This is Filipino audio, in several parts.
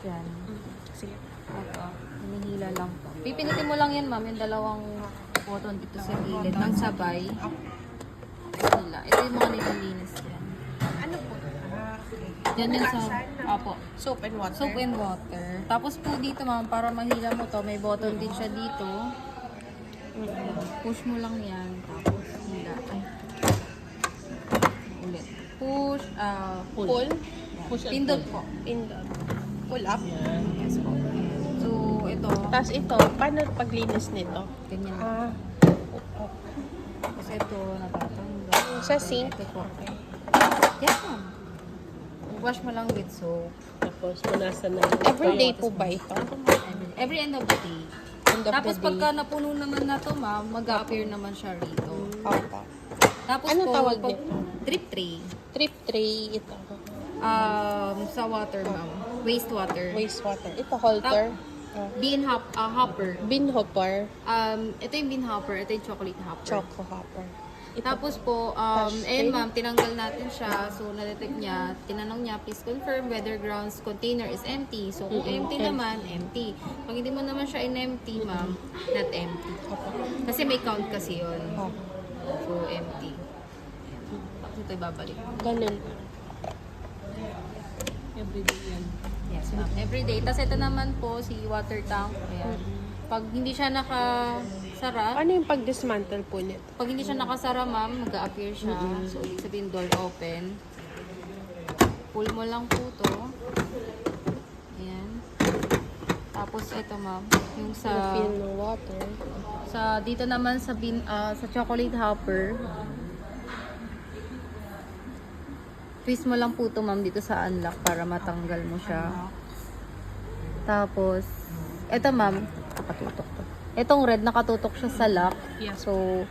dyan. Sige. Ito, hinihila lang to. Pipinitin mo lang yan, ma'am, yung dalawang button dito sa gilid ng sabay. Hila. Ito yung mga nililinis yan. Ano po? Yan yan sa, apo, Soap and water. soap and water. Tapos po dito, ma'am, para mahila mo to, may button din siya dito. Push mo lang yan, tapos hila. Ay. Ulit. Push, pull. Pull. Yan. Push and Pindot pull. po. Pindot. Pull up. Yes po. So, ito, Tapos ito, paano paglinis nito? ganyan. Tapos ito, natatanggal. Sa sink? Ito po. Yes, ma'am. Wash mo lang with soap. Tapos, punasan na. Everyday po ba ito? Every end of the day. End of Tapos the day. pagka napuno naman na to, ma'am, mag-appear naman siya rito. Opo. Tapos Ano po, tawag pag- nito? drip tray. Trip tray ito. Sa water, ma'am. Wastewater. Wastewater. Ito holder. Hopper. Bean hopper. Ito yung bean hopper. Ito yung chocolate hopper. Choco hopper. Ito. Tapos po, Touch ayun tray. ma'am, tinanggal natin siya. So, na-detect niya, tinanong niya, please confirm whether grounds container is empty. So, kung empty naman, empty. Pag hindi mo naman siya in-empty, ma'am, not empty. Kasi may count kasi yun. Oh, So, empty. Tapos ito ibabalik. ganun. Everyday yan. Yes, ma'am. Everyday. Tapos ito naman po, si water tank. Ayan. Pag hindi siya nakasara, Ano yung pag-dismantle po nito? pag hindi siya nakasara, ma'am, mag-a-appear siya. So, ibig sabihin, door open. Pull mo lang po to. Ayan. Tapos, ito, ma'am, yung sa... Fill ng water. Dito naman sa sa chocolate hopper. Twist mo lang po to, ma'am, dito sa unlock para matanggal mo siya. Tapos, ito, ma'am, nakatutok to. Itong red, nakatutok siya sa lock. Yes. So,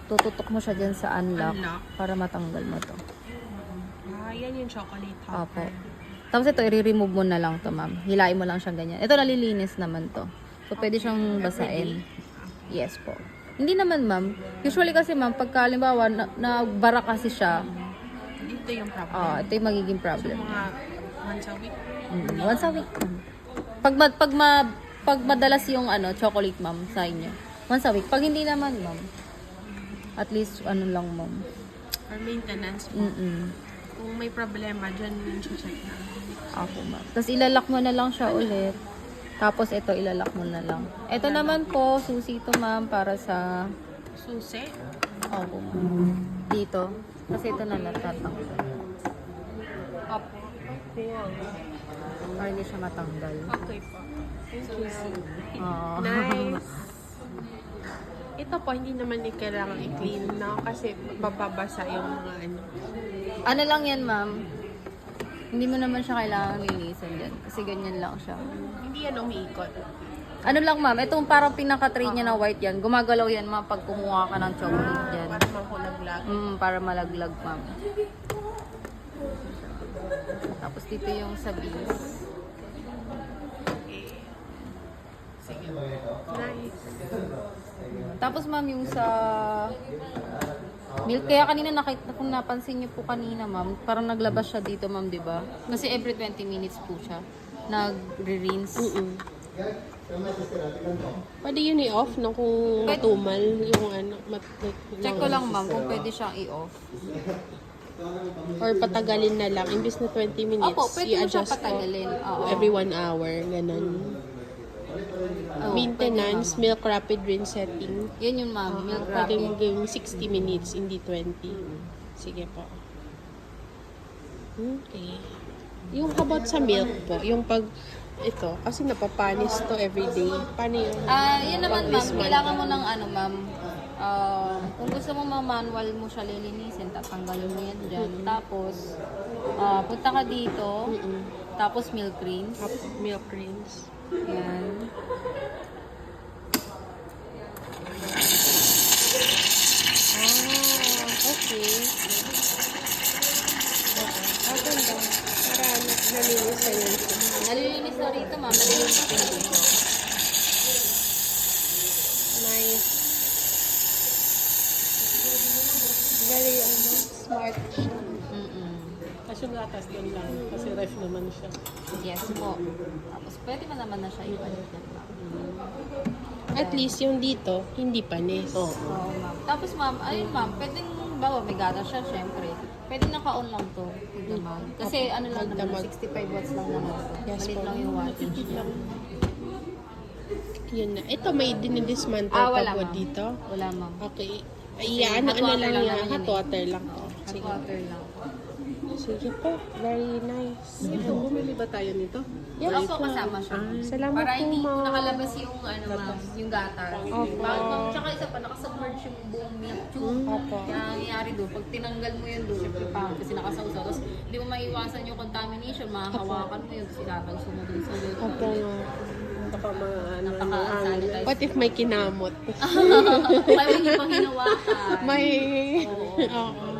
tututok mo siya dyan sa unlock, Unlock. para matanggal mo to. Yan yung chocolate Opo. Tapos ito, i-remove mo na lang to, ma'am. Hilain mo lang siyang ganyan. Ito, nalilinis naman to. So, pwede siyang basain. Yes po. Hindi naman, ma'am. Usually kasi, ma'am, pagka, halimbawa, nagbara kasi siya, Ito yung problem. ito yung magiging problem. Mga once a week. Once a week. Pag madalas yung chocolate, ma'am, sa inyo. Once a week. Pag hindi naman, ma'am, at least, lang, ma'am. Or maintenance po. Kung may problema, dyan yung check na. Ako, ma'am. Tapos ilalak mo na lang siya ulit. Tapos ito, ilalak mo na lang. Ito naman po, susi ito, ma'am, para sa... Susi? Opo, ma'am. Dito. Kasi ito na natatanggal. Opo. Ayan. Para hindi siya matanggal. Okay po. Thank you. Oh. Nice. Ito po, hindi naman kailangan i-clean, no? Kasi bababasa yung mga ano. Ano lang yan, ma'am? Hindi mo naman siya kailangan linisan dyan. Kasi ganyan lang siya. Hindi yan umiikot. Ano lang, ma'am? Itong parang pinaka-tray niya na white yan. Gumagalaw yan, ma'am, pag kumuha ka ng chocolate dyan. Para mangkulaglag. Para malaglag, ma'am. Tapos dito yung sa beans. Sige. Nice. Tapos, ma'am, yung sa milk. Kaya kanina nakita, kung napansin niyo po kanina, ma'am, parang naglabas siya dito, ma'am, di ba? Kasi every 20 minutes po siya nag-rinse. Pwede yun i-off, no? Kung matumal yung ano. Check ko lang, ma'am, kung pwede siyang i-off. Or patagalin na lang. Imbis na 20 minutes, Opo, pwede mo siya i-adjust patagalin. Oo. every 1 hour. Ganun. Oo, Maintenance, pwede, milk rapid rinse setting. ma'am. Yun yung, ma'am, milk Pwede rapid. mo gawing 60 minutes, hindi 20. Sige po. Okay. Yung about sa milk po, yung pag ito, kasi napapanis to everyday. Paano yung Yun naman, ma'am, pag-dismantle? kailangan mo ng ma'am, kung gusto mo manual mo siya lilinisin, tatanggalin mo yan dyan. Tapos, punta ka dito, tapos milk rinse. Milk rinse. Yan. Okay. Ganda. Para nalinisan yun siya. Nalilinis na rito, ma'am. Nalilinis na rito. Nice. Very, smart siya. Kasi yung gatas yun lang. Kasi ref naman siya. Yes po. Tapos pwede mo naman na siya ibalik yan, ma'am. At least yung dito, hindi panis. Oo. Oo, ma'am. Tapos ma'am, ayun ma'am, pwedeng, bawa may gata siya, syempre. Pwedeng naka-on lang to. Ito, ma'am. Kasi ano lang naman, 65 watts lang naman to. Yes, Malit po. lang yung wattage niya. Yun na. Ito may dinidismantle Wala, pa po ma'am. dito. Wala, ma'am. Okay. Kasi Ay, ano hot water lang lang yan. naman Hot yun eh. water lang. Hot Sige. water lang. Sige po. Very nice. Ito, bumili ba tayo nito? Yes, Opo, kasama siya. Salamat Para po, hindi ma'am. nakalabas yung ano ma'am, yung gata. Opo. Tsaka isa pa, nakasubmerge yung buong milk tube. Opo. Kaya ang nangyayari doon, pag tinanggal mo yun doon, syempre pangit kasi nakasawsaw. Tapos hindi mo maiwasan yung contamination, mahahawakan mo yun, tapos itatagso mo doon sa loob. Opo nga. Baka ano, Napaka-sanitize. What if may kinamot? Kaya hindi pang hinawakan. May... Oo. Oo.